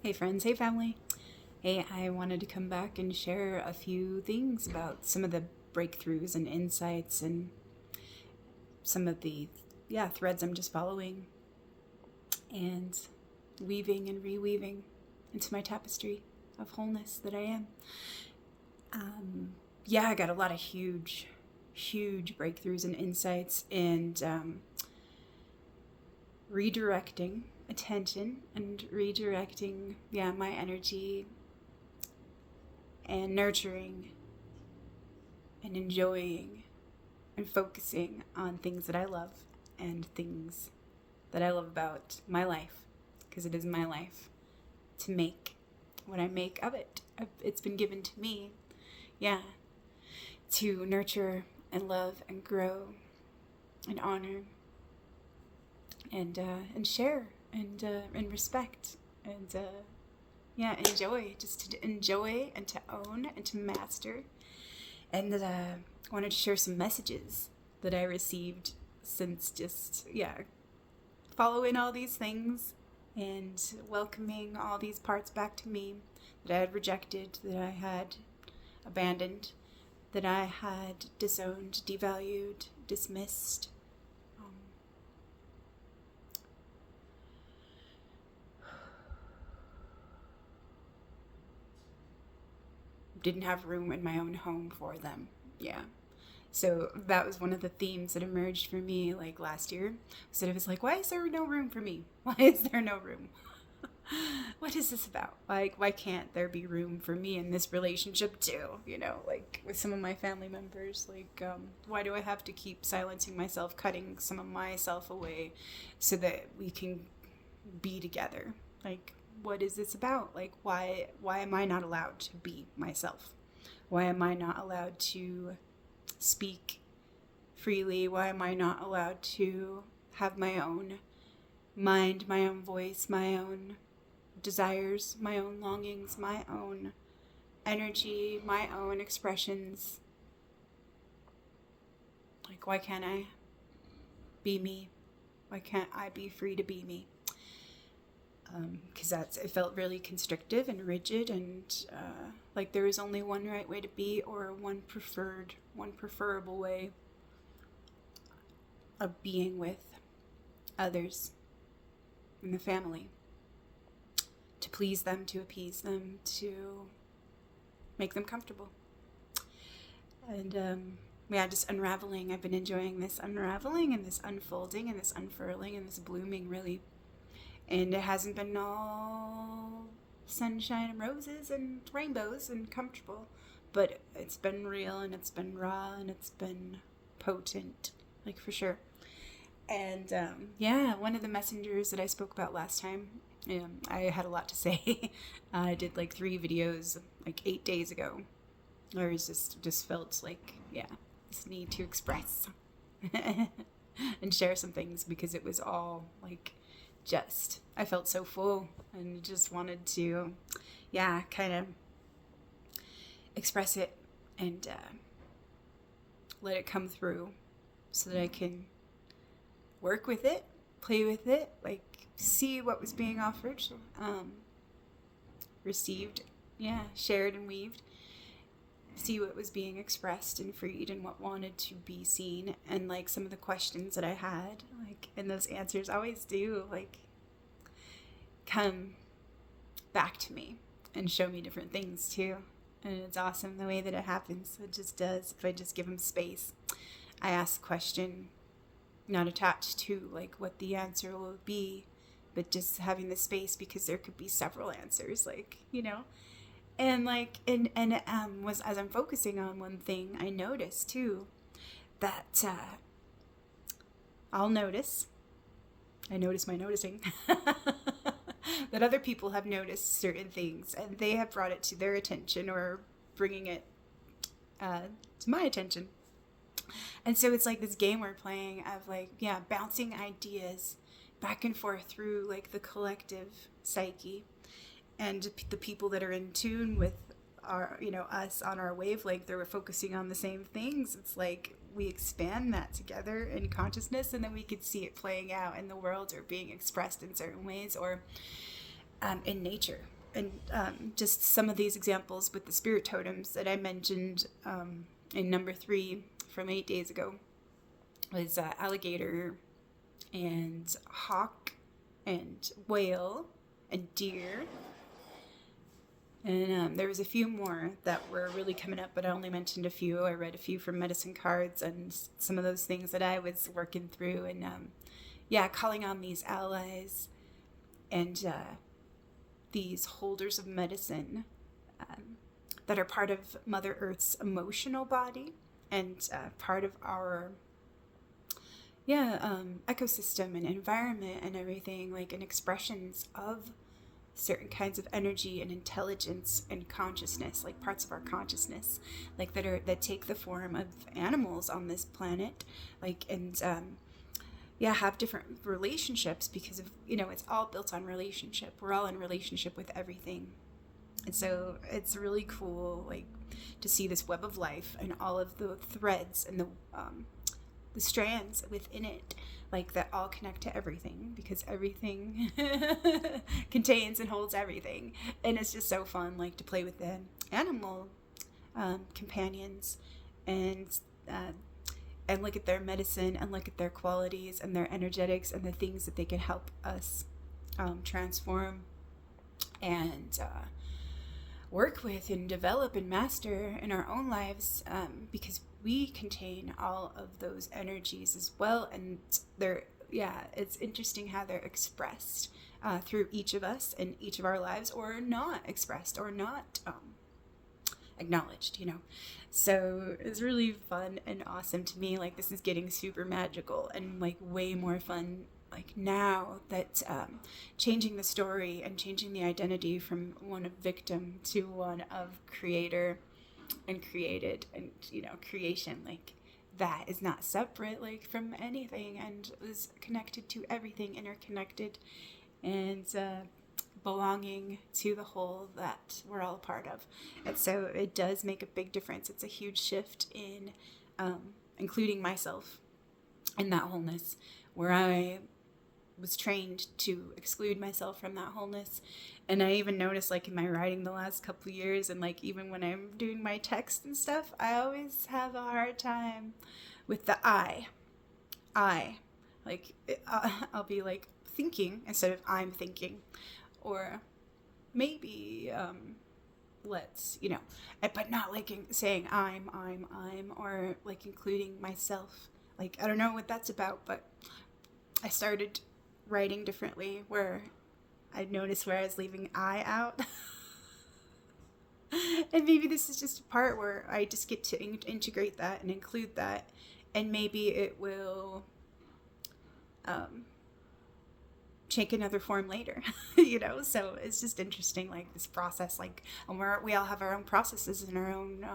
Hey friends, hey family. Hey, I wanted to come back and share a few things about some of the breakthroughs and insights and some of the threads I'm just following and weaving and reweaving into my tapestry of wholeness that I am. I got a lot of huge breakthroughs and insights and redirecting attention and redirecting my energy and nurturing and enjoying and focusing on things that I love and things that I love about my life, because it is my life to make what I make of it. It's been given to me to nurture and love and grow and honor and share and respect and enjoy, just to enjoy and to own and to master. And I wanted to share some messages that I received since just following all these things and welcoming all these parts back to me that I had rejected, that I had abandoned, that I had disowned, devalued, dismissed. Didn't have room in my own home for them. So that was one of the themes that emerged for me like last year. So it was like, why is there no room for me? Why is there no room? What is this about? Like, why can't there be room for me in this relationship too? Like with some of my family members, like, why do I have to keep silencing myself, cutting some of myself away so that we can be together? Like, what is this about? Like, why am I not allowed to be myself? Why am I not allowed to speak freely? Why am I not allowed to have my own mind, my own voice, my own desires, my own longings, my own energy, my own expressions? Like, why can't I be me? Why can't I be free to be me? Because it felt really constrictive and rigid, and like there was only one right way to be, or one preferable way of being with others in the family, to please them, to appease them, to make them comfortable. And just unraveling. I've been enjoying this unraveling and this unfolding and this unfurling and this blooming, really. And it hasn't been all sunshine and roses and rainbows and comfortable, but it's been real and it's been raw and it's been potent, like, for sure. And one of the messengers that I spoke about last time, I had a lot to say. I did like 3 videos like 8 days ago. I was just felt like this need to express and share some things, because it was all like, I felt so full and just wanted to, kind of express it and let it come through so that I can work with it, play with it, like see what was being offered, received, shared and weaved, see what was being expressed and freed and what wanted to be seen. And like some of the questions that I had, like, and those answers always do, like, come back to me and show me different things too. And it's awesome the way that it happens. It just does. If I just give them space, I ask a question not attached to like what the answer will be, but just having the space, because there could be several answers, like, and like, and was, as I'm focusing on one thing, I noticed too that I notice my noticing that other people have noticed certain things and they have brought it to their attention or bringing it to my attention. And so it's like this game we're playing of like, bouncing ideas back and forth through like the collective psyche, and the people that are in tune with our, us on our wavelength, they're focusing on the same things. It's like we expand that together in consciousness, and then we could see it playing out in the world or being expressed in certain ways, or in nature. And just some of these examples with the spirit totems that I mentioned in number 3 from 8 days ago was alligator and hawk and whale and deer. And there was a few more that were really coming up, but I only mentioned a few. I read a few from medicine cards and some of those things that I was working through. And calling on these allies and these holders of medicine that are part of Mother Earth's emotional body and part of our ecosystem and environment and everything, like, and expressions of certain kinds of energy and intelligence and consciousness, like parts of our consciousness, like that take the form of animals on this planet, like, and have different relationships because of, it's all built on relationship. We're all in relationship with everything. And so it's really cool, like, to see this web of life and all of the threads and the strands within it, like, that all connect to everything, because everything contains and holds everything. And it's just so fun, like, to play with the animal companions and look at their medicine and look at their qualities and their energetics and the things that they can help us transform and work with and develop and master in our own lives, because we contain all of those energies as well. And it's interesting how they're expressed through each of us in each of our lives, or not expressed, or not acknowledged, So it's really fun and awesome to me. Like, this is getting super magical and, like, way more fun, like, now that changing the story and changing the identity from one of victim to one of creator and created, and creation, like, that is not separate, like, from anything, and is connected to everything, interconnected, and belonging to the whole that we're all a part of. And so it does make a big difference. It's a huge shift in including myself in that wholeness, where I was trained to exclude myself from that wholeness. And I even noticed, like, in my writing the last couple of years, and, like, even when I'm doing my text and stuff, I always have a hard time with the I. Like, I'll be, like, thinking instead of I'm thinking. Or maybe let's, but not, like, saying I'm, or, like, including myself. Like, I don't know what that's about, but I started writing differently, where I noticed where I was leaving I out. And maybe this is just a part where I just get to integrate that and include that, and maybe it will take another form later. So it's just interesting, like, this process, like, and we all have our own processes and our own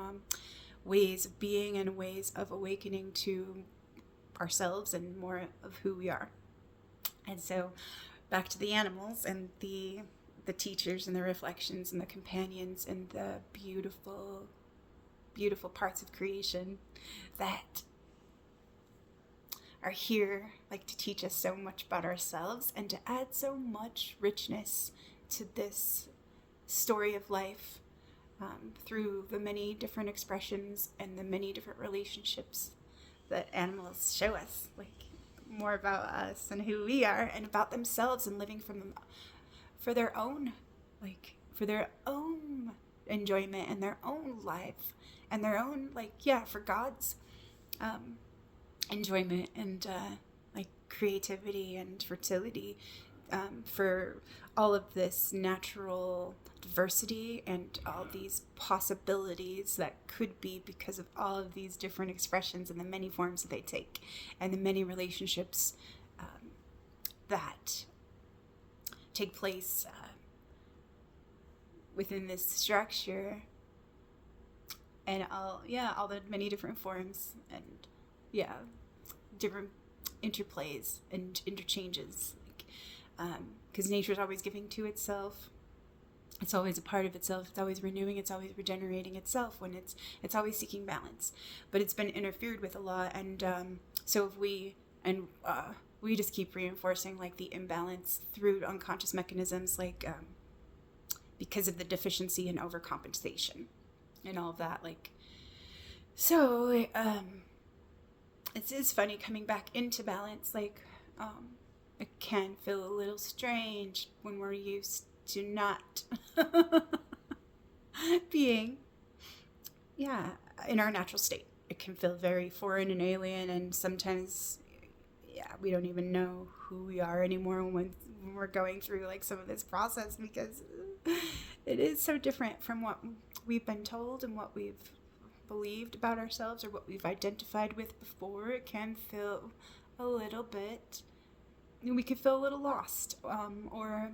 ways of being and ways of awakening to ourselves and more of who we are. And so back to the animals and the teachers and the reflections and the companions and the beautiful, beautiful parts of creation that are here, like, to teach us so much about ourselves and to add so much richness to this story of life, through the many different expressions and the many different relationships that animals show us, like, more about us and who we are, and about themselves, and living from them for their own, like, for their own enjoyment and their own life and their own, like, for God's enjoyment and like, creativity and fertility, for all of this natural diversity and all these possibilities that could be because of all of these different expressions and the many forms that they take, and the many relationships that take place within this structure, and all the many different forms and different interplays and interchanges, because nature's always giving to itself. It's always a part of itself. It's always renewing. It's always regenerating itself when it's always seeking balance. But it's been interfered with a lot, and so if we just keep reinforcing, like, the imbalance through unconscious mechanisms, like because of the deficiency and overcompensation and all of that. Like, so it's funny coming back into balance. Like, it can feel a little strange when we're used to not being, in our natural state. It can feel very foreign and alien, and sometimes, we don't even know who we are anymore when we're going through like some of this process, because it is so different from what we've been told and what we've believed about ourselves or what we've identified with before. It can feel a little bit, we could feel a little lost, or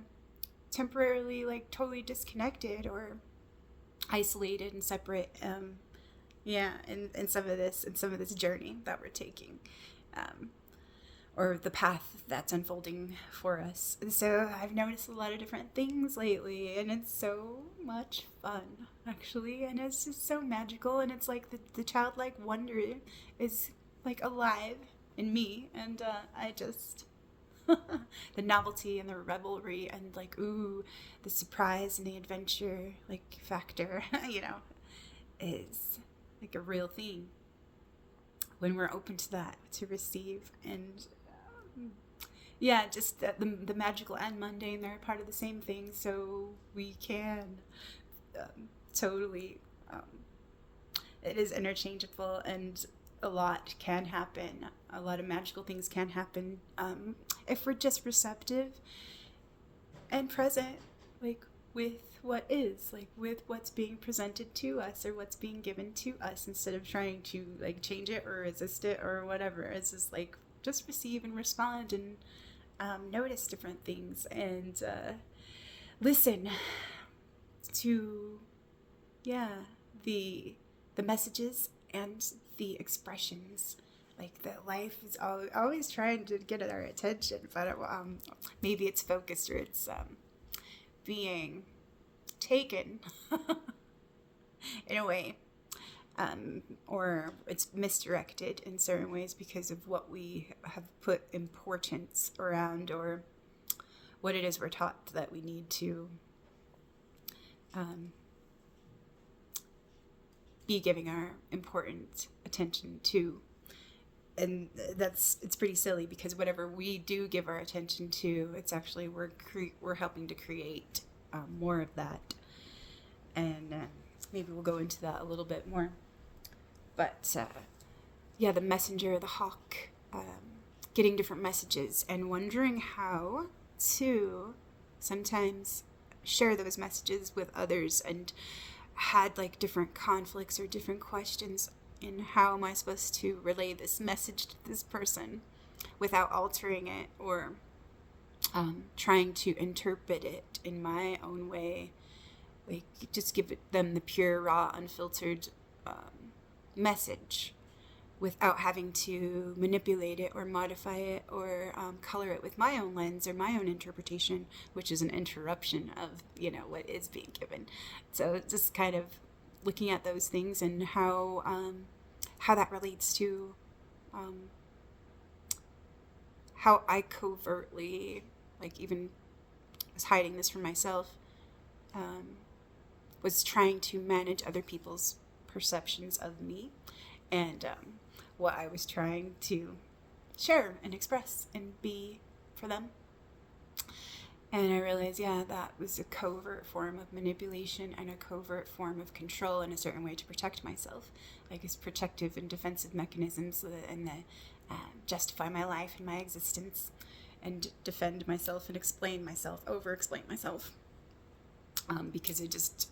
temporarily like totally disconnected or isolated and separate, in some of this journey that we're taking, or the path that's unfolding for us. And so I've noticed a lot of different things lately, and it's so much fun, actually, and it's just so magical, and it's like the childlike wonder is like alive in me, and I just the novelty and the revelry and like the surprise and the adventure like factor is like a real thing when we're open to that, to receive. And just that the magical and mundane, they're part of the same thing, so we can totally it is interchangeable, and a lot can happen. A lot of magical things can happen if we're just receptive and present, like with what is, like with what's being presented to us or what's being given to us, instead of trying to like change it or resist it or whatever. It's just like, just receive and respond and notice different things, and listen to the messages and the expressions. Like, that life is always trying to get our attention, but maybe it's focused, or it's being taken in a way, or it's misdirected in certain ways because of what we have put importance around, or what it is we're taught that we need to be giving our important attention to. And it's pretty silly, because whatever we do give our attention to, it's actually we're helping to create more of that. And maybe we'll go into that a little bit more. But the messenger, the hawk, getting different messages and wondering how to sometimes share those messages with others, and had like different conflicts or different questions in how am I supposed to relay this message to this person without altering it, or trying to interpret it in my own way, like just give them the pure, raw, unfiltered message without having to manipulate it or modify it, or color it with my own lens or my own interpretation, which is an interruption of what is being given. So just kind of looking at those things and how that relates to how I covertly, like, even was hiding this from myself, was trying to manage other people's perceptions of me, and what I was trying to share and express and be for them. And I realized, that was a covert form of manipulation and a covert form of control in a certain way to protect myself. Like, it's protective and defensive mechanisms, and justify my life and my existence, and defend myself and explain myself, over-explain myself. Because it just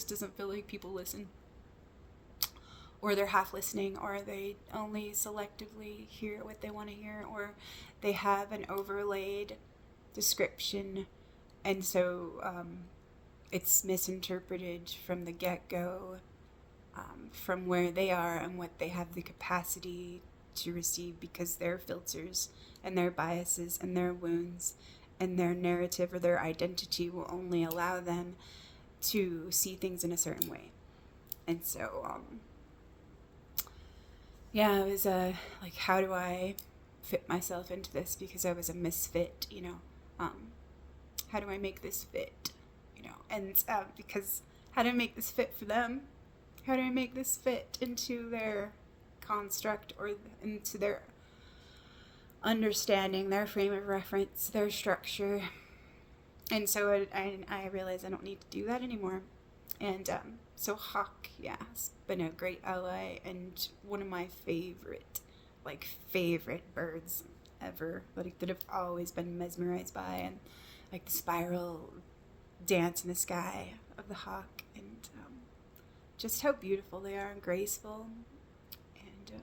doesn't feel like people listen. Or they're half listening, or they only selectively hear what they want to hear, or they have an overlaid description, and so it's misinterpreted from the get-go, from where they are and what they have the capacity to receive, because their filters and their biases and their wounds and their narrative or their identity will only allow them to see things in a certain way. And so it was like, how do I fit myself into this, because I was a misfit, how do I make this fit? and because how do I make this fit for them? How do I make this fit into their construct or into their understanding, their frame of reference, their structure? And so I realized I don't need to do that anymore. And so hawk, yeah, has been a great ally and one of my favorite birds ever, that I've always been mesmerized by, and like the spiral dance in the sky of the hawk, and just how beautiful they are and graceful, and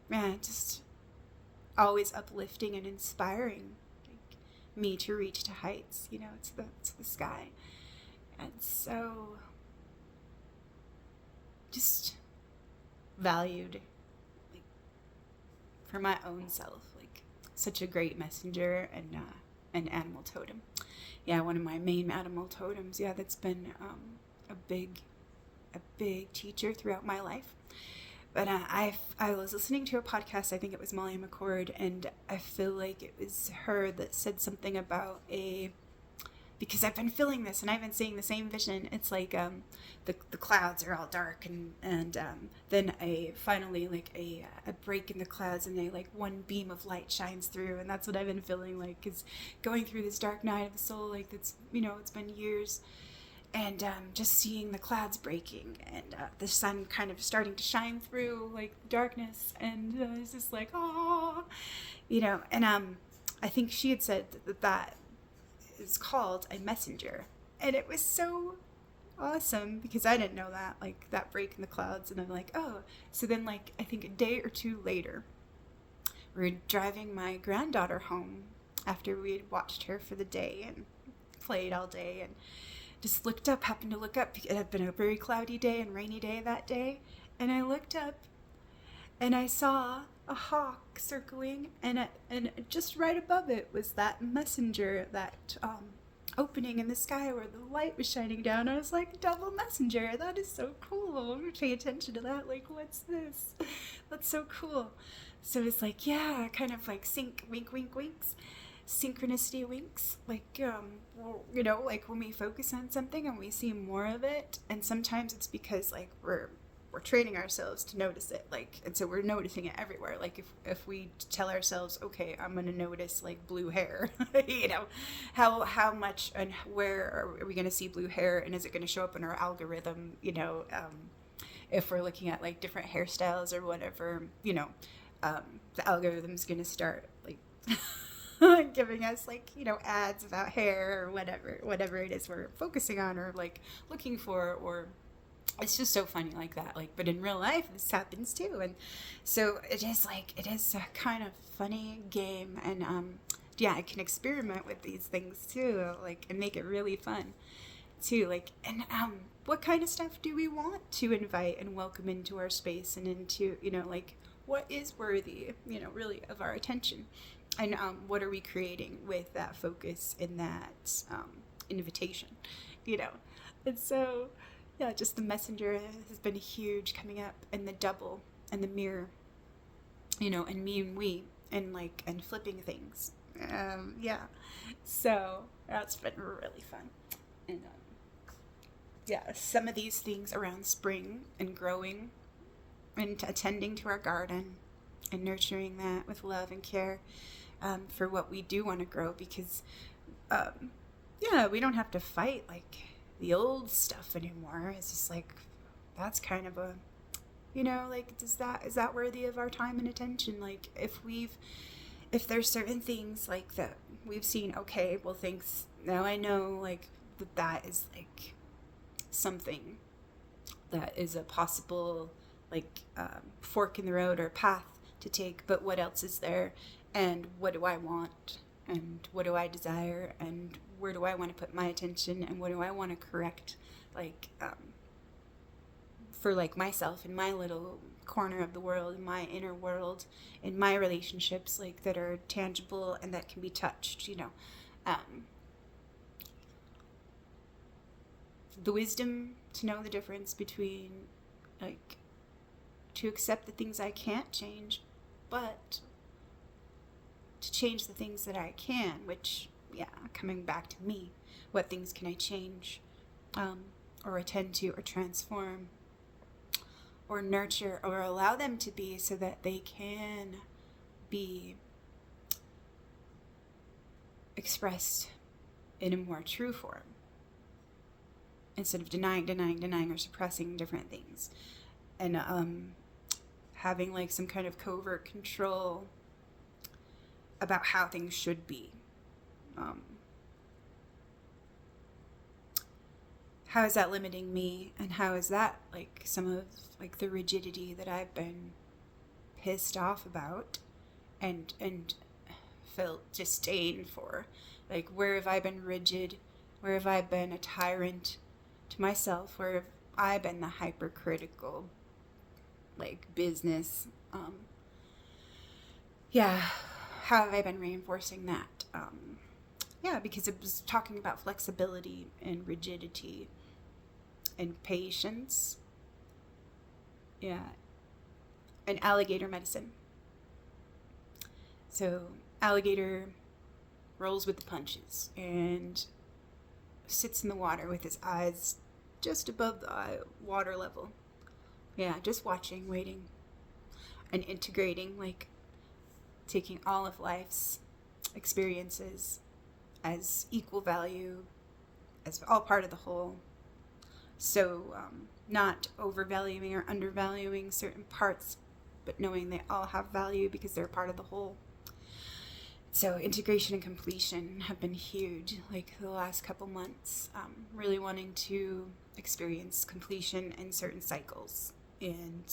man, just always uplifting and inspiring, like me to reach to heights. It's the sky, and so just valued, like, for my own self, like such a great messenger and an animal totem. Yeah, one of my main animal totems. Yeah, that's been a big teacher throughout my life. But I was listening to a podcast, I think it was Molly McCord, and I feel like it was her that said something about because I've been feeling this and I've been seeing the same vision. It's like the clouds are all dark, and then finally a break in the clouds, and like one beam of light shines through, and that's what I've been feeling like, is going through this dark night of the soul, like that's it's been years, and just seeing the clouds breaking, and the sun kind of starting to shine through like the darkness, and it's just like, oh, and I think she had said that is called a messenger, and it was so awesome because I didn't know that, like that break in the clouds, and I'm like, oh. So then, like, I think a day or two later, we were driving my granddaughter home after we had watched her for the day and played all day, and just happened to look up. It had been a very cloudy day and rainy day that day, and I looked up and I saw a hawk circling, and just right above it was that messenger, that opening in the sky where the light was shining down. I was like, double messenger, that is so cool. I'm gonna pay attention to that. Like, what's this? That's so cool. So it's like, yeah, kind of like wink winks, synchronicity winks, like like when we focus on something and we see more of it, and sometimes it's because like we're training ourselves to notice it, like, and so we're noticing it everywhere. Like if we tell ourselves, okay, I'm gonna notice like blue hair, how much and where are we gonna see blue hair, and is it gonna show up in our algorithm? If we're looking at like different hairstyles or whatever, the algorithm's gonna start like giving us like ads about hair or whatever it is we're focusing on or like looking for, or it's just so funny like that. Like, but in real life this happens too, and so it is a kind of funny game, and yeah, I can experiment with these things too, like, and make it really fun too, like, and what kind of stuff do we want to invite and welcome into our space and into like what is worthy really of our attention, and what are we creating with that focus and that invitation, and so yeah, just the messenger has been huge coming up, and the double and the mirror, and me and we, and like, and flipping things. Yeah, so that's been really fun. And yeah, some of these things around spring and growing and attending to our garden and nurturing that with love and care for what we do want to grow, because yeah, we don't have to fight like the old stuff anymore. It's just like, that's kind of a, like, is that worthy of our time and attention? Like, if there's certain things like that we've seen, okay, well, thanks, now I know like that is like something that is a possible like fork in the road or path to take, but what else is there, and what do I want, and what do I desire, and where do I want to put my attention, and what do I want to correct, like for like myself in my little corner of the world, in my inner world, in my relationships, like that are tangible and that can be touched, the wisdom to know the difference between like, to accept the things I can't change, but to change the things that I can, which yeah, coming back to me. What things can I change, or attend to, or transform, or nurture, or allow them to be, so that they can be expressed in a more true form, instead of denying, or suppressing different things, and having like some kind of covert control about how things should be. How is that limiting me, and how is that like some of like the rigidity that I've been pissed off about and felt disdain for? Like, where have I been rigid? Where have I been a tyrant to myself? Where have I been the hypercritical, like, business? Yeah, how have I been reinforcing that? Yeah, because it was talking about flexibility and rigidity and patience. Yeah, and alligator medicine. So, alligator rolls with the punches and sits in the water with his eyes just above the water level. Yeah, just watching, waiting, and integrating, like taking all of life's experiences as equal value, as all part of the whole. So, not overvaluing or undervaluing certain parts, but knowing they all have value because they're part of the whole. So integration and completion have been huge, like the last couple months, really wanting to experience completion in certain cycles, and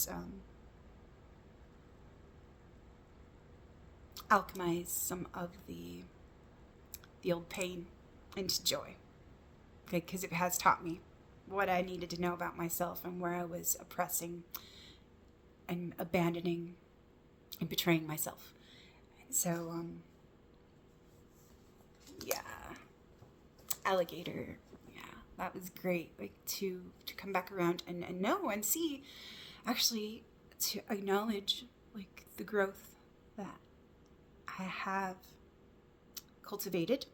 alchemize some of the old pain into joy, okay, because it has taught me what I needed to know about myself and where I was oppressing and abandoning and betraying myself. And so, yeah, alligator, yeah, that was great, like to come back around and know and see, actually, to acknowledge like the growth that I have cultivated,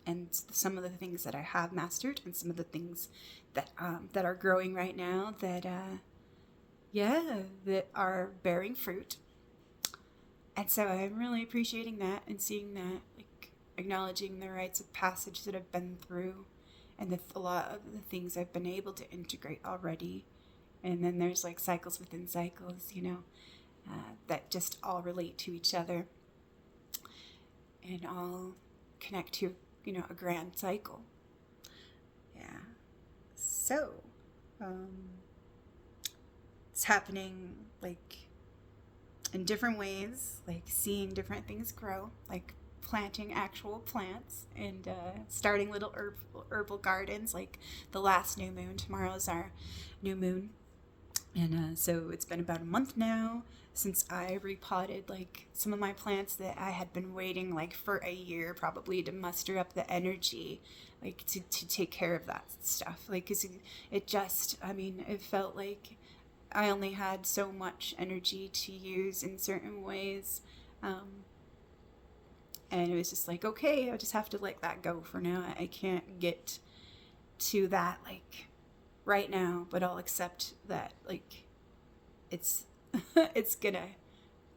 and some of the things that I have mastered, and some of the things that that are growing right now, that that are bearing fruit. And so I'm really appreciating that and seeing that, like acknowledging the rites of passage that I've been through, and a lot of the things I've been able to integrate already. And then there's like cycles within cycles, that just all relate to each other and all connect to, a grand cycle. Yeah. So, it's happening like in different ways, like seeing different things grow, like planting actual plants, and starting little herbal gardens. Like the last new moon, tomorrow is our new moon, and so it's been about a month now since I repotted like some of my plants that I had been waiting like for a year probably to muster up the energy, like to take care of that stuff. Like, 'cause it just, it felt like I only had so much energy to use in certain ways. And it was just like, okay, I just have to let that go for now. I can't get to that like right now, but I'll accept that like it's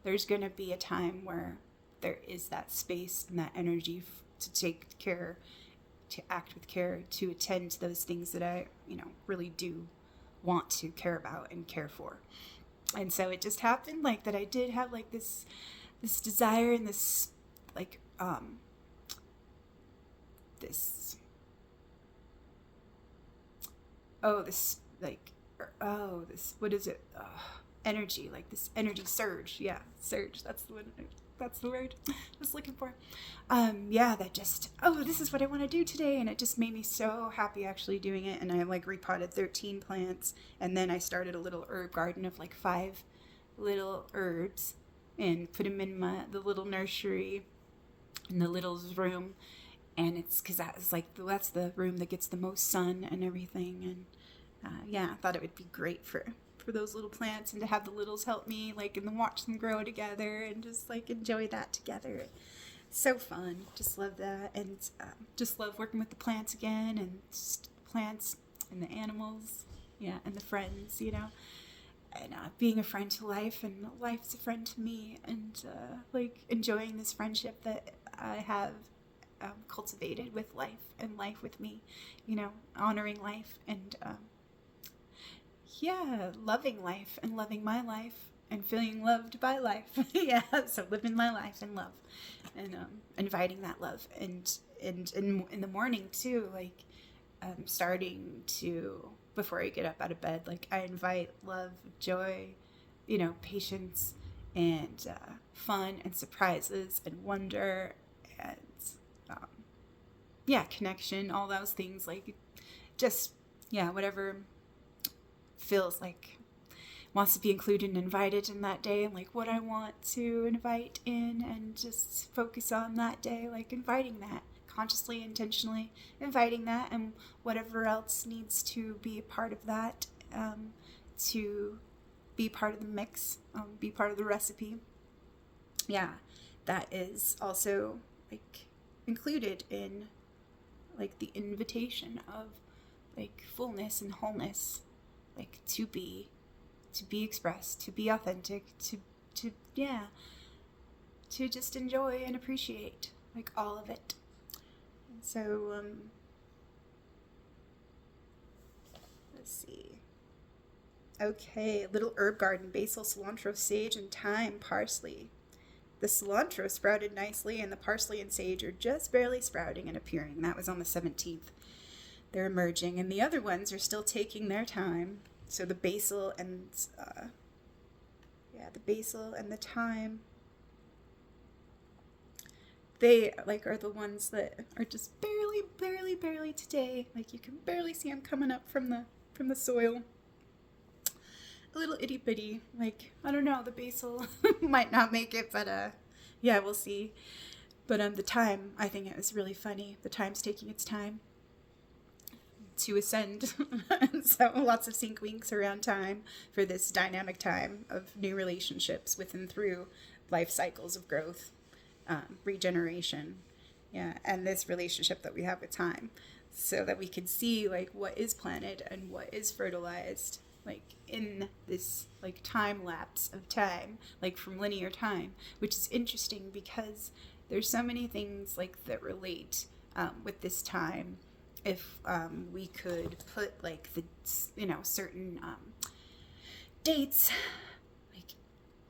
there's gonna be a time where there is that space and that energy to take care, to act with care, to attend to those things that I really do want to care about and care for. And so it just happened like that I did have like this desire and this like this what is it, energy, like this energy surge. Yeah, surge, that's the word I was looking for. That just, this is what I want to do today, and it just made me so happy actually doing it. And I like repotted 13 plants, and then I started a little herb garden of like 5 little herbs and put them in the little nursery in the little room. And it's because that's the room that gets the most sun and everything. And I thought it would be great for those little plants, and to have the littles help me like and then watch them grow together and just like enjoy that together. So fun. Just love that. And just love working with the plants again, and just plants and the animals. Yeah, and the friends, and being a friend to life, and life's a friend to me, and like enjoying this friendship that I have cultivated with life and life with me, honoring life, and yeah, loving life and loving my life and feeling loved by life. Yeah, so living my life in love, and inviting that love, and in the morning too, like starting to, before I get up out of bed, like I invite love, joy, patience, and fun, and surprises, and wonder, and um, yeah, connection, all those things, like just, yeah, whatever feels like wants to be included and invited in that day, and like what I want to invite in, and just focus on that day, like inviting that consciously, intentionally inviting that, and whatever else needs to be a part of that, to be part of the mix, be part of the recipe. Yeah, that is also like included in like the invitation of like fullness and wholeness, like to be expressed, to be authentic, to yeah, to just enjoy and appreciate like all of it. And so let's see. Okay, little herb garden: basil, cilantro, sage, and thyme, parsley. The cilantro sprouted nicely, and the parsley and sage are just barely sprouting and appearing. That was on the 17th. They're emerging, and the other ones are still taking their time. So the basil and the thyme, they like are the ones that are just barely today. Like you can barely see them coming up from the soil. A little itty bitty. Like, I don't know, the basil might not make it, but yeah, we'll see. But the thyme, I think it was really funny. The thyme's taking its time to ascend. So lots of sync winks around time for this dynamic time of new relationships with and through life cycles of growth, regeneration, yeah, and this relationship that we have with time, so that we can see like what is planted and what is fertilized, like in this like time lapse of time, like from linear time, which is interesting because there's so many things like that relate with this time. If we could put like the certain dates like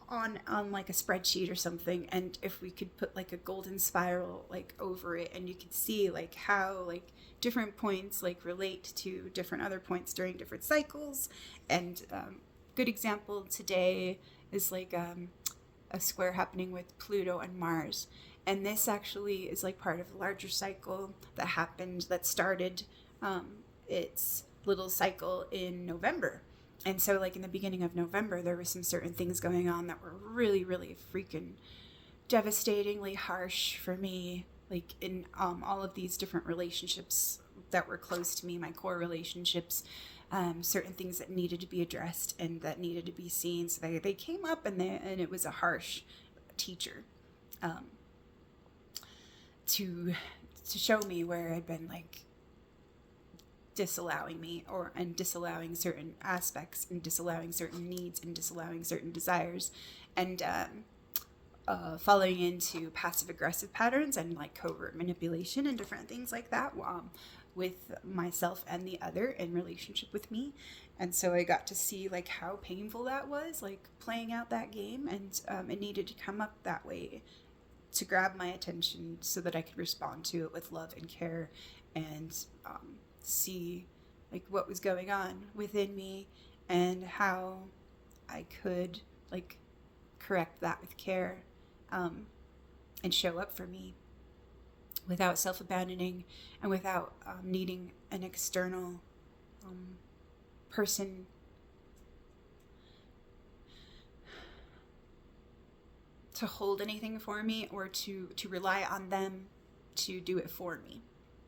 on like a spreadsheet or something, and if we could put like a golden spiral like over it, and you could see like how like different points like relate to different other points during different cycles. And good example today is like a square happening with Pluto and Mars. And this actually is like part of a larger cycle that started its little cycle in November. And so like in the beginning of November, there were some certain things going on that were really, really freaking devastatingly harsh for me, like in all of these different relationships that were close to me, my core relationships, certain things that needed to be addressed and that needed to be seen. So they came up, and it was a harsh teacher. To show me where I'd been like disallowing me, and disallowing certain aspects, and disallowing certain needs, and disallowing certain desires, and falling into passive aggressive patterns and like covert manipulation and different things like that, with myself and the other in relationship with me. And so I got to see like how painful that was, like playing out that game, and it needed to come up that way to grab my attention so that I could respond to it with love and care, and see like what was going on within me, and how I could like correct that with care, and show up for me without self-abandoning, and without needing an external person to hold anything for me, or to rely on them to do it for me.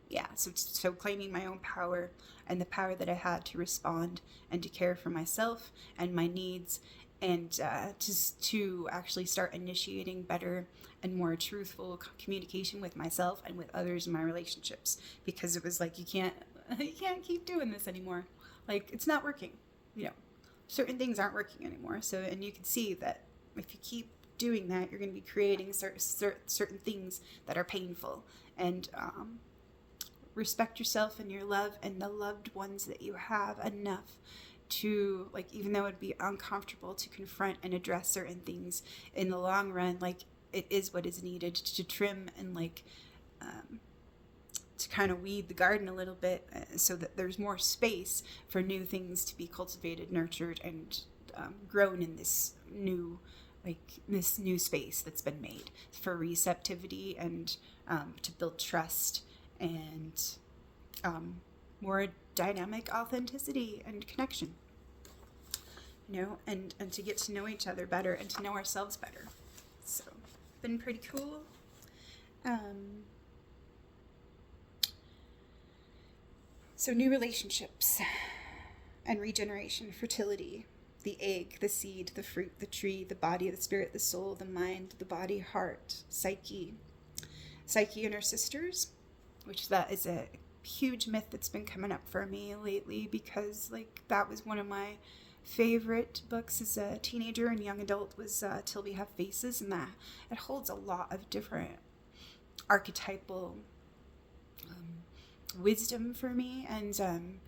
Yeah, so claiming my own power, and the power that I had to respond and to care for myself and my needs, and to actually start initiating better and more truthful communication with myself and with others in my relationships, because it was like, you can't keep doing this anymore. Like, it's not working. Certain things aren't working anymore. So, and you can see that if you keep doing that, you're going to be creating certain things that are painful. And respect yourself and your love and the loved ones that you have enough to, like, even though it'd be uncomfortable to confront and address certain things, in the long run, like, it is what is needed to trim and, like, to kind of weed the garden a little bit, so that there's more space for new things to be cultivated, nurtured, and grown in this new space that's been made for receptivity and to build trust and more dynamic authenticity and connection, and to get to know each other better and to know ourselves better. So, been pretty cool. So, new relationships and regeneration, fertility, the egg, the seed, the fruit, the tree, the body, the spirit, the soul, the mind, the body, heart, psyche and her sisters, which that is a huge myth that's been coming up for me lately, because, like, that was one of my favorite books as a teenager and young adult, was Till We Have Faces, and that it holds a lot of different archetypal wisdom for me, and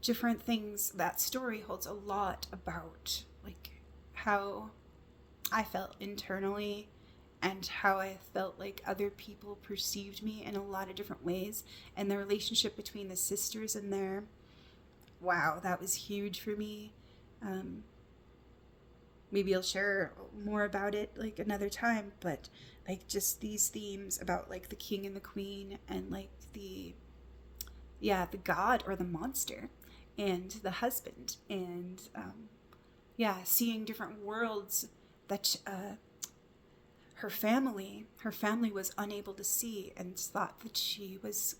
different things. That story holds a lot about, like, how I felt internally and how I felt like other people perceived me in a lot of different ways, and the relationship between the sisters in there. Wow, that was huge for me. Maybe I'll share more about it, like, another time, but, like, just these themes about, like, the king and the queen, and, like, the god or the monster, and the husband, and seeing different worlds that her family was unable to see, and thought that she was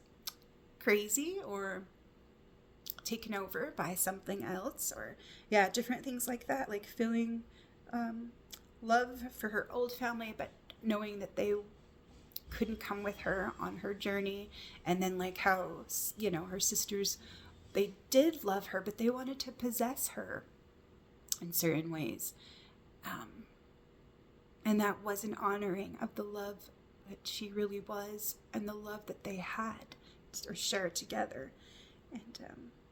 crazy or taken over by something else, or different things like that, like feeling love for her old family, but knowing that they couldn't come with her on her journey, and then, like, how her sisters, they did love her, but they wanted to possess her in certain ways, and that wasn't honoring of the love that she really was, and the love that they had or shared together, and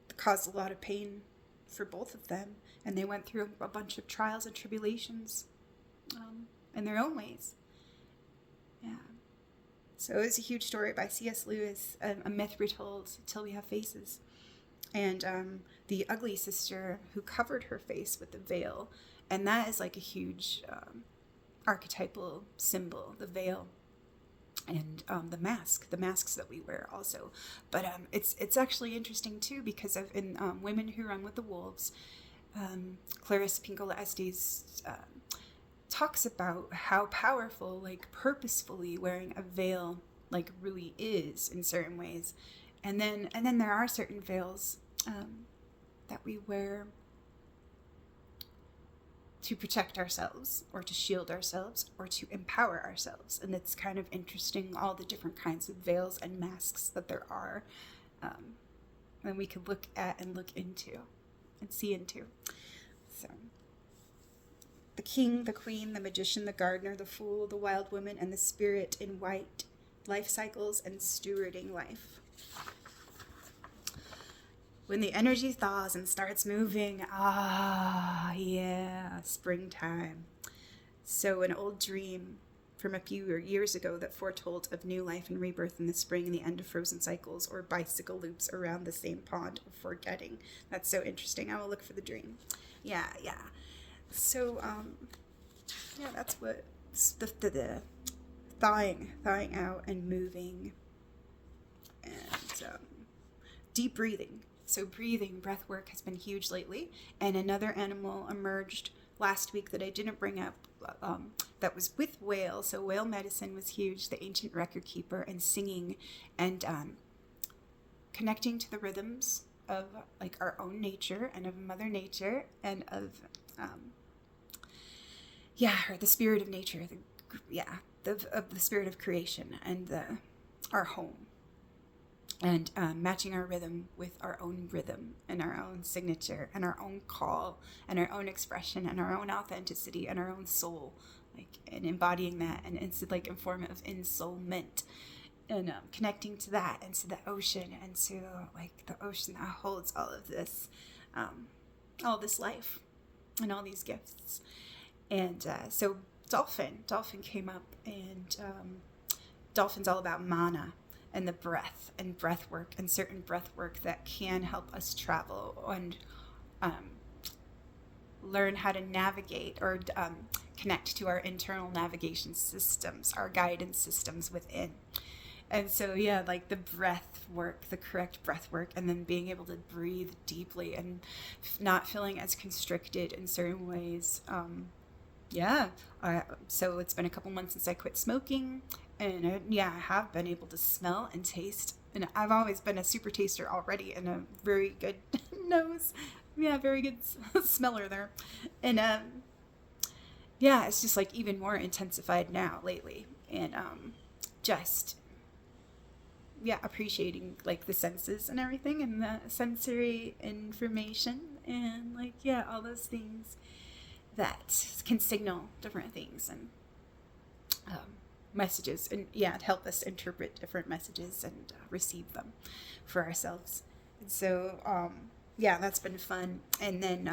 it caused a lot of pain for both of them, and they went through a bunch of trials and tribulations in their own ways. So it's a huge story by C.S. Lewis, a myth retold, Till We Have Faces. And the ugly sister who covered her face with the veil. And that is, like, a huge archetypal symbol, the veil. And the masks that we wear also. But it's actually interesting, too, because in Women Who Run with the Wolves, Clarice Pinkola Estes talks about how powerful, like, purposefully wearing a veil, like, really is in certain ways, and then there are certain veils that we wear to protect ourselves, or to shield ourselves, or to empower ourselves. And it's kind of interesting, all the different kinds of veils and masks that there are, and we could look at and look into and see into. So, the king, the queen, the magician, the gardener, the fool, the wild woman, and the spirit in white, life cycles and stewarding life. When the energy thaws and starts moving, springtime. So, an old dream from a few years ago that foretold of new life and rebirth in the spring and the end of frozen cycles, or bicycle loops around the same pond of forgetting. That's so interesting. I will look for the dream. Yeah. So, that's what the thawing out and moving, and deep breathing. So breath work has been huge lately. And another animal emerged last week that I didn't bring up, that was with whale. So whale medicine was huge, the ancient record keeper, and singing, and connecting to the rhythms of, like, our own nature, and of Mother Nature, and of or the spirit of nature, the spirit of creation, and our home, and matching our rhythm with our own rhythm and our own signature and our own call and our own expression and our own authenticity and our own soul, like, and embodying that, and it's like in form of ensoulment, and connecting to that and to the ocean, and to like the ocean that holds all this life and all these gifts. And so dolphin came up, and dolphin's all about mana and the breath and breath work, and certain breath work that can help us travel and learn how to navigate, or connect to our internal navigation systems, our guidance systems within. And so, like the breath work, the correct breath work, and then being able to breathe deeply and not feeling as constricted in certain ways. So it's been a couple months since I quit smoking, and I have been able to smell and taste. And I've always been a super taster already, and a very good nose. Very good smeller there. And it's just like even more intensified now lately. And appreciating like the senses and everything, and the sensory information, and like all those things that can signal different things, and messages, and help us interpret different messages and receive them for ourselves. And so that's been fun. And then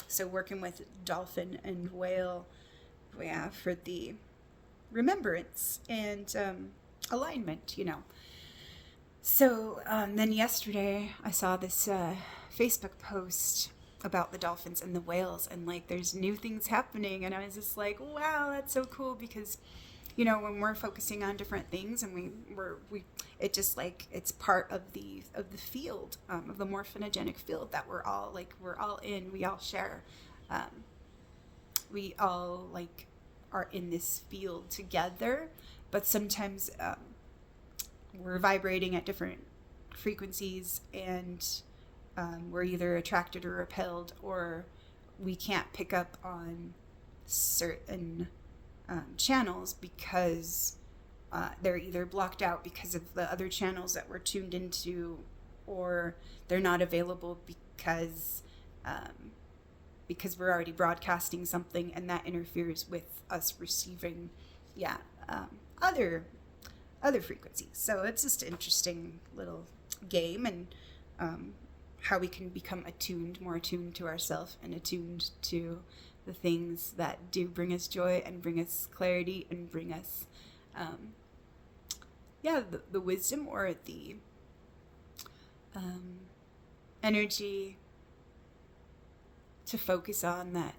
so working with dolphin and whale, for the remembrance and alignment, So then yesterday I saw this Facebook post about the dolphins and the whales, and like there's new things happening, and I was just like, wow, that's so cool, because when we're focusing on different things, and we it just like it's part of the field, of the morphinogenic field that we're all in, we all share, we all like are in this field together, but sometimes we're vibrating at different frequencies, and we're either attracted or repelled, or we can't pick up on certain channels because they're either blocked out because of the other channels that we're tuned into, or they're not available because we're already broadcasting something, and that interferes with us receiving other frequencies. So it's just an interesting little game, and how we can become more attuned to ourselves, and attuned to the things that do bring us joy and bring us clarity and bring us the wisdom, or the energy to focus on that,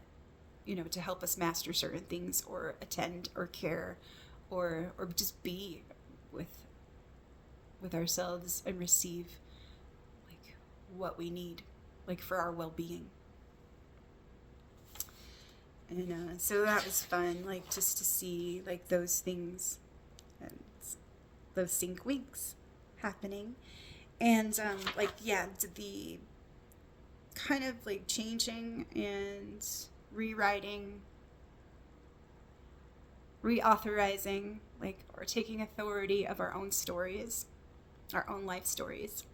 to help us master certain things, or attend, or care, or just be with ourselves, and receive like what we need, like for our well-being. And so that was fun, like just to see like those things, and those sync winks happening, and the kind of like changing and rewriting, reauthorizing, like, or taking authority of our own stories, our own life stories,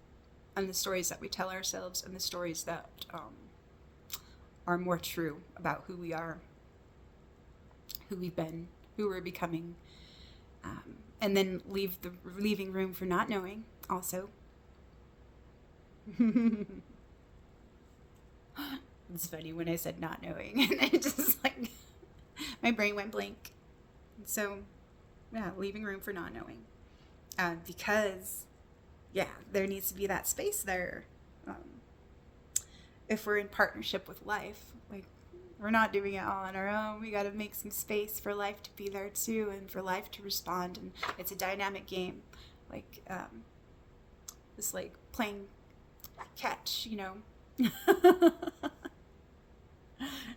and the stories that we tell ourselves, and the stories that are more true about who we are, who we've been, who we're becoming, and then leaving room for not knowing also. It's funny when I said not knowing, and I just like my brain went blank. So leaving room for not knowing, because there needs to be that space there. If we're in partnership with life, like we're not doing it all on our own. We got to make some space for life to be there too, and for life to respond. And it's a dynamic game, like it's like playing catch,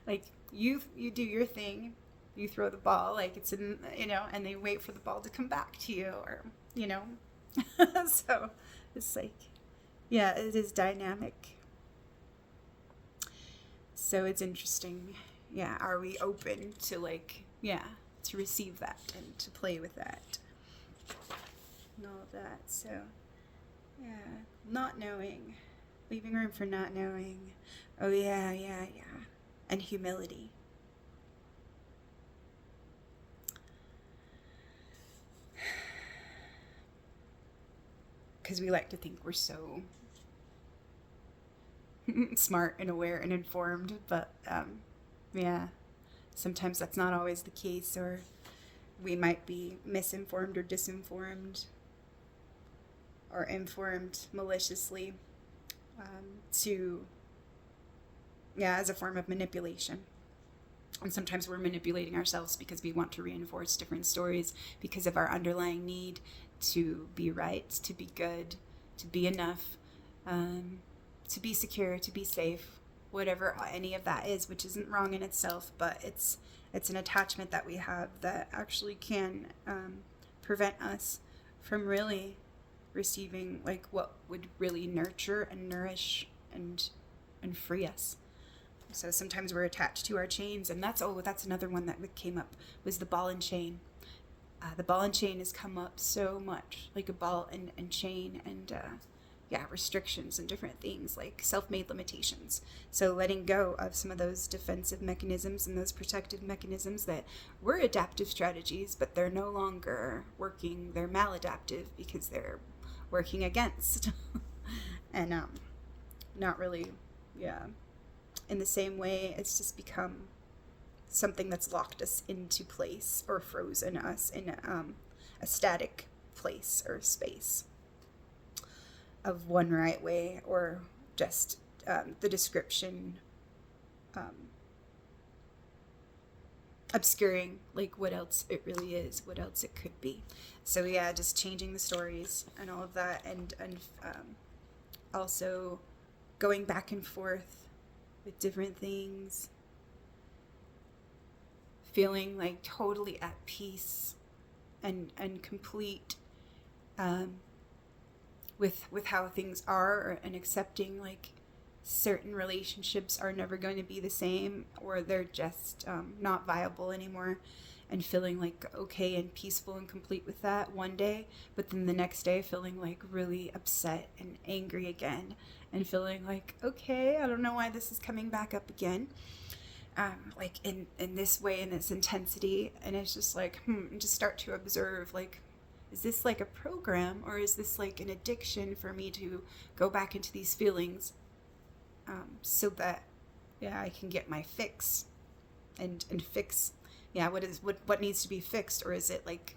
like you do your thing, you throw the ball, like it's in, and they wait for the ball to come back to you, or so it's like it is dynamic. So it's interesting, yeah, are we open to like, yeah, to receive that and to play with that and all of that. So yeah, not knowing, leaving room for not knowing. Oh yeah, yeah, yeah. And humility. Because we like to think we're so smart and aware and informed, but yeah, sometimes that's not always the case, or we might be misinformed or disinformed or informed maliciously, to, yeah, as a form of manipulation. And sometimes we're manipulating ourselves because we want to reinforce different stories because of our underlying need to be right, to be good, to be enough, to be secure, to be safe, whatever any of that is, which isn't wrong in itself, but it's an attachment that we have that actually can prevent us from really receiving like what would really nurture and nourish and free us. So sometimes we're attached to our chains, and that's another one that came up, was the ball and chain. The ball and chain has come up so much, like a ball and chain, and yeah, restrictions and different things like self-made limitations. So letting go of some of those defensive mechanisms and those protective mechanisms that were adaptive strategies, but they're no longer working. They're maladaptive because they're working against, and not really, yeah. In the same way, it's just become something that's locked us into place or frozen us in a static place or space of one right way, or just the description obscuring like what else it really is, what else it could be. So yeah, just changing the stories and all of that, and also going back and forth with different things, feeling like totally at peace and complete with how things are, and accepting like certain relationships are never going to be the same, or they're just not viable anymore, and feeling like okay and peaceful and complete with that one day, but then the next day feeling like really upset and angry again, and feeling like, okay, I don't know why this is coming back up again, like in this way, in this intensity. And it's just like, just start to observe, like, is this like a program, or is this like an addiction for me to go back into these feelings, so that, yeah, I can get my fix and fix, yeah, what needs to be fixed, or is it like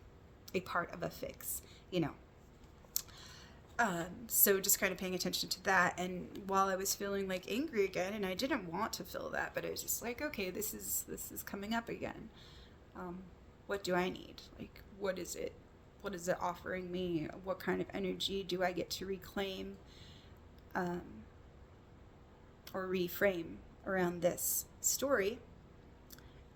a part of a fix, you know? So just kind of paying attention to that. And while I was feeling like angry again, and I didn't want to feel that, but it was just like, okay, this is coming up again. What do I need? Like, what is it offering me? What kind of energy do I get to reclaim, or reframe around this story?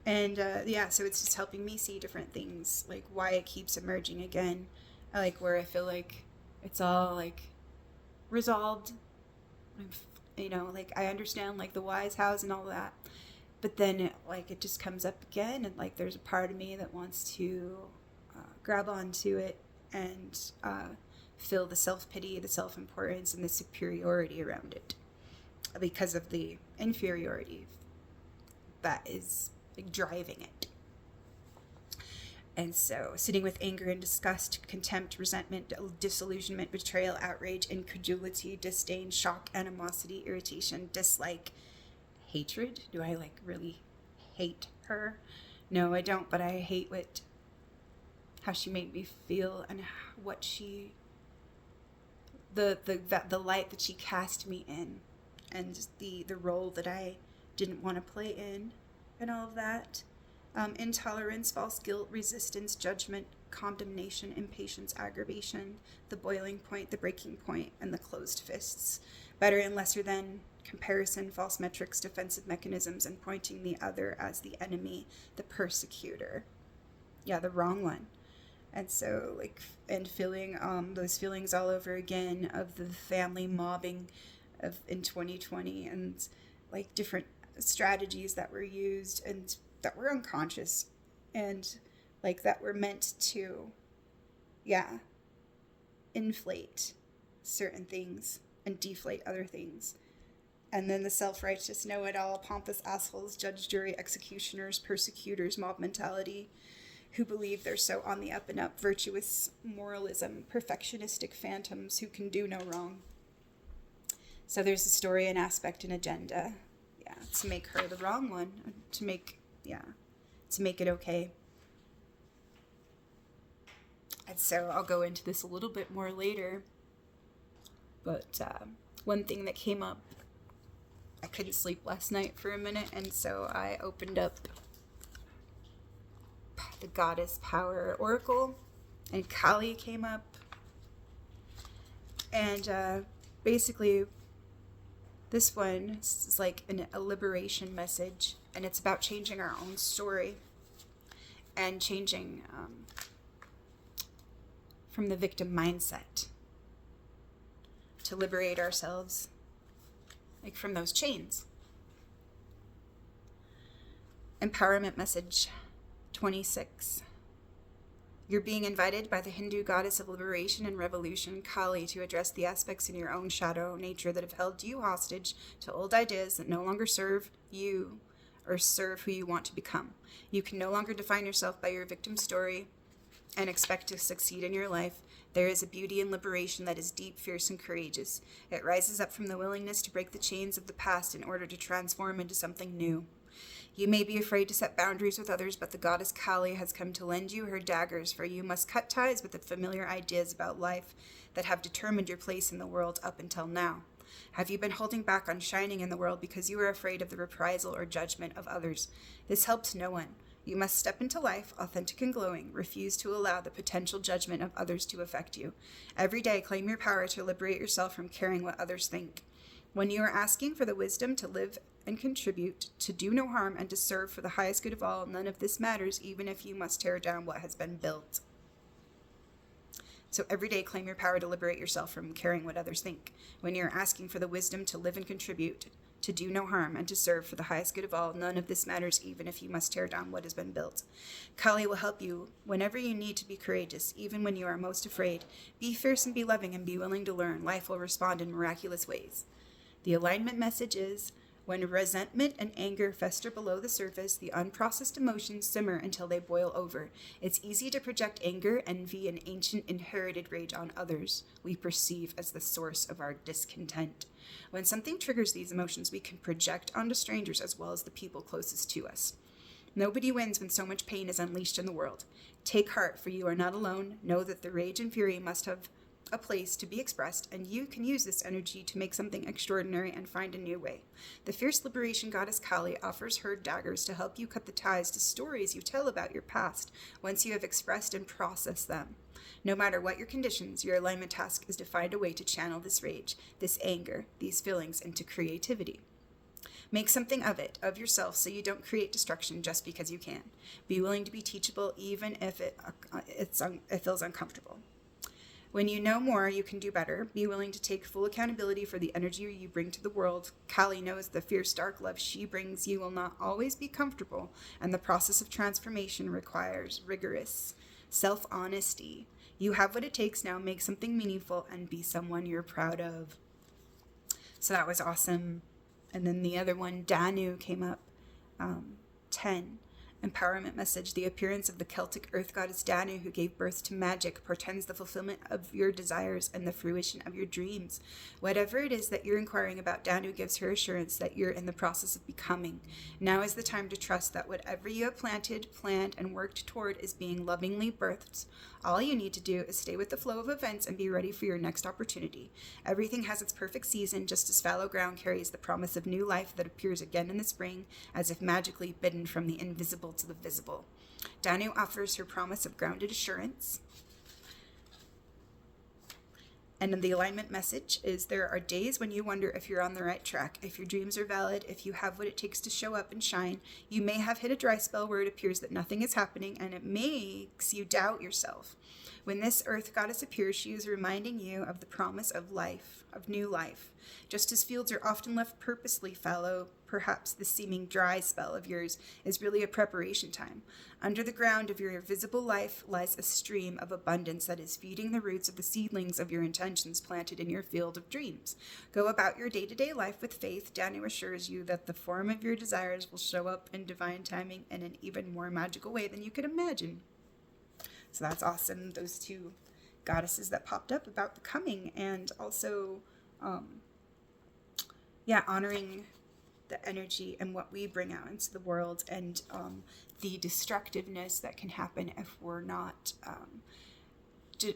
And yeah, so it's just helping me see different things, like why it keeps emerging again, like where I feel like it's all like resolved, you know, like I understand like the whys, hows, and all that, but then it just comes up again, and like there's a part of me that wants to grab onto it and feel the self-pity, the self-importance, and the superiority around it, because of the inferiority that is like driving it. And so sitting with anger and disgust, contempt, resentment, disillusionment, betrayal, outrage, incredulity, disdain, shock, animosity, irritation, dislike, hatred. Do I like really hate her? No, I don't, but I hate how she made me feel, and what she, the light that she cast me in, and just the role that I didn't want to play in, and all of that. Intolerance, false guilt, resistance, judgment, condemnation, impatience, aggravation, the boiling point, the breaking point, and the closed fists. Better and lesser than, comparison, false metrics, defensive mechanisms, and pointing the other as the enemy, the persecutor. Yeah, the wrong one. And so, like, and feeling those feelings all over again of the family mobbing in 2020, and like different strategies that were used and that were unconscious and like that were meant to, yeah, inflate certain things and deflate other things. And then the self-righteous, know-it-all, pompous assholes, judge, jury, executioners, persecutors, mob mentality, who believe they're so on the up and up, virtuous moralism, perfectionistic phantoms who can do no wrong. So there's a story, an aspect, an agenda, yeah, to make her the wrong one, to make it okay. And so I'll go into this a little bit more later. But one thing that came up, I couldn't sleep last night for a minute, and so I opened up the Goddess Power Oracle, and Kali came up. And basically, this one is like a liberation message, and it's about changing our own story and changing from the victim mindset to liberate ourselves, like from those chains. Empowerment message 26. You're being invited by the Hindu goddess of liberation and revolution, Kali, to address the aspects in your own shadow nature that have held you hostage to old ideas that no longer serve you or serve who you want to become. You can no longer define yourself by your victim story and expect to succeed in your life. There is a beauty in liberation that is deep, fierce, and courageous. It rises up from the willingness to break the chains of the past in order to transform into something new. You may be afraid to set boundaries with others, but the goddess Kali has come to lend you her daggers, for you must cut ties with the familiar ideas about life that have determined your place in the world up until now. Have you been holding back on shining in the world because you are afraid of the reprisal or judgment of others? This helps no one. You must step into life, authentic and glowing. Refuse to allow the potential judgment of others to affect you. Every day, claim your power to liberate yourself from caring what others think. When you are asking for the wisdom to live and contribute, to do no harm, and to serve for the highest good of all, none of this matters, even if you must tear down what has been built. So every day, claim your power to liberate yourself from caring what others think. When you're asking for the wisdom to live and contribute, to do no harm, and to serve for the highest good of all, none of this matters, even if you must tear down what has been built. Kali will help you whenever you need to be courageous, even when you are most afraid. Be fierce and be loving and be willing to learn. Life will respond in miraculous ways. The alignment message is, when resentment and anger fester below the surface, the unprocessed emotions simmer until they boil over. It's easy to project anger, envy, and ancient inherited rage on others we perceive as the source of our discontent. When something triggers these emotions, we can project onto strangers as well as the people closest to us. Nobody wins when so much pain is unleashed in the world. Take heart, for you are not alone. Know that the rage and fury must have a place to be expressed, and you can use this energy to make something extraordinary and find a new way. The fierce liberation goddess Kali offers her daggers to help you cut the ties to stories you tell about your past once you have expressed and processed them. No matter what your conditions, your alignment task is to find a way to channel this rage, this anger, these feelings into creativity. Make something of it, of yourself, so you don't create destruction just because you can. Be willing to be teachable even if it feels uncomfortable. When you know more, you can do better. Be willing to take full accountability for the energy you bring to the world. Kali knows the fierce dark love she brings you will not always be comfortable, and the process of transformation requires rigorous self-honesty. You have what it takes now. Make something meaningful and be someone you're proud of. So that was awesome. And then the other one, Danu, came up. 10. Empowerment message. The appearance of the Celtic earth goddess Danu, who gave birth to magic, portends the fulfillment of your desires and the fruition of your dreams. Whatever it is that you're inquiring about, Danu gives her assurance that you're in the process of becoming. Now is the time to trust that whatever you have planted, planned, and worked toward is being lovingly birthed. All you need to do is stay with the flow of events and be ready for your next opportunity. Everything has its perfect season, just as fallow ground carries the promise of new life that appears again in the spring, as if magically bidden from the invisible to the visible. Danu offers her promise of grounded assurance. And then the alignment message is, there are days when you wonder if you're on the right track, if your dreams are valid, if you have what it takes to show up and shine. You may have hit a dry spell where it appears that nothing is happening, and it makes you doubt yourself. When this earth goddess appears, she is reminding you of the promise of life, of new life. Just as fields are often left purposely fallow, perhaps the seeming dry spell of yours is really a preparation time. Under the ground of your visible life lies a stream of abundance that is feeding the roots of the seedlings of your intentions planted in your field of dreams. Go about your day-to-day life with faith. Danu assures you that the form of your desires will show up in divine timing in an even more magical way than you could imagine. So that's awesome. Those two goddesses that popped up about the coming, and also, honoring the energy and what we bring out into the world, and the destructiveness that can happen if we're not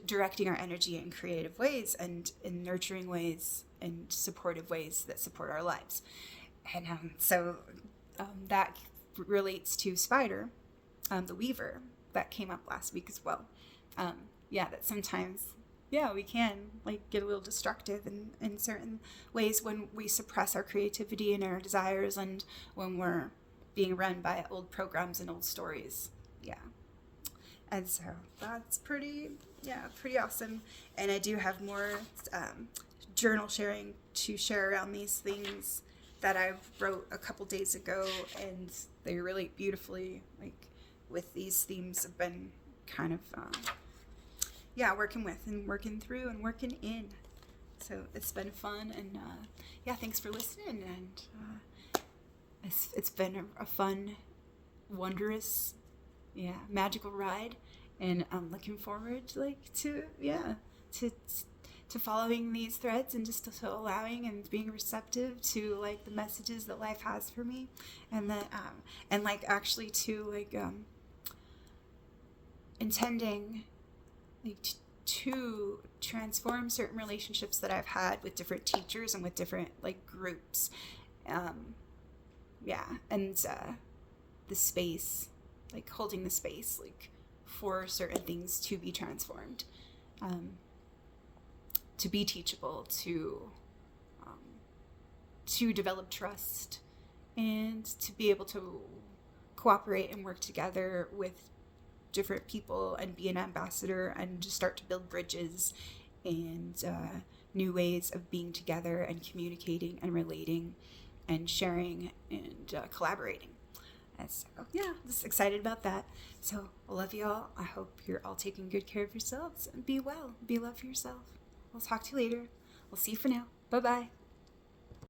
directing our energy in creative ways and in nurturing ways and supportive ways that support our lives. And that relates to Spider, the Weaver, that came up last week as well. That sometimes, we can get a little destructive in certain ways when we suppress our creativity and our desires, and when we're being run by old programs and old stories. And so that's pretty awesome. And I do have more journal sharing to share around these things that I wrote a couple days ago, and they relate beautifully with these themes. I've been kind of working with and working through and working in. So it's been fun, and thanks for listening. And it's been a fun, wondrous, magical ride, and I'm looking forward to following these threads, and just to allowing and being receptive to the messages that life has for me, and that actually to intending to transform certain relationships that I've had with different teachers and with different groups, and the space, holding the space for certain things to be transformed, to be teachable, to develop trust, and to be able to cooperate and work together with different people and be an ambassador, and just start to build bridges and new ways of being together and communicating and relating and sharing and collaborating. And so, just excited about that. So I love you all. I hope you're all taking good care of yourselves, and be well. Be love for yourself. We'll talk to you later. We'll see you for now. Bye-bye.